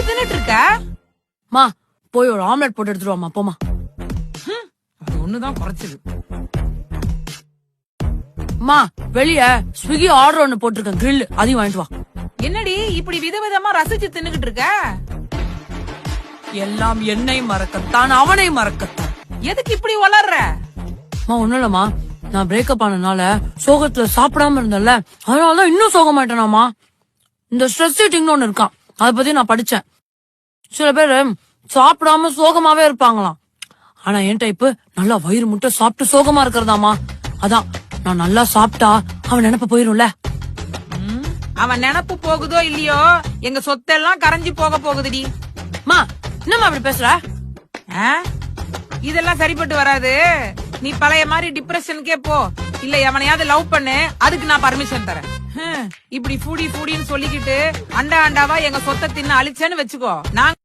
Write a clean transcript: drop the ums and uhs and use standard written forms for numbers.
இப்படி தின்னுட்டு இருக்க? மா போய் ஒரு ஆம்லெட் போட்டு எடுத்துட்டு வாமா போமா. அது ஒண்ணுதான் குறைச்சது. மா வெளிய ஸ்விக்கி ஆர்டர் ஒண்ணு போட்டிருக்கேன் கிரில், அதையும் வாங்கிட்டு வா. என்னடி இப்படி விதவிதமா ரசிச்சு தின்னுகிட்டு இருக்க? எல்லாம் என்னை மறக்கத்தான் அவனை மறக்கத்தான். எதுக்கு இப்படி வளர்ற? மா ஒண்ணும் இல்லம்மா, நான் பிரேக்கப் ஆனதுனால சோகத்துல சாப்பிடாம இருந்தேன்ல, அதனாலதான் இன்னும் சோகமாயிட்டேனாமா. இந்த ஸ்ட்ரெஸ் ஈட்டிங்னு ஒண்ணு இருக்கான், அதை பத்தி நான் படிச்சேன். சில பேரு சாப்பிடாம சோகமாவே இருப்பாங்களாம். ஆனா என் டைப்பு நல்லா வயிறு முட்டை சாப்பிட்டு சோகமா இருக்கிறதாமா. அதான் நான் நல்லா சாப்பிட்டா அவன் நினைப்ப போயிரும்ல. அவன் நினப்பு போகுதோ இல்லையோ, எங்க சொத்தெல்லாம் கரைஞ்சி போக போகுதுடி. மா என்னம்மா அப்படி பேசுற? இதெல்லாம் சரிப்பட்டு வராது. நீ பழைய மாதிரி டிப்ரெஷனுக்கே போ, இல்ல எவனையாவது லவ் பண்ணு, அதுக்கு நான் பர்மிஷன் தரேன். இப்படி ஃபூடின்னு சொல்லிக்கிட்டு அண்டா அண்டாவா எங்க சொத்தை தின்னு அழிச்சேன்னு வச்சுக்கோ, நான்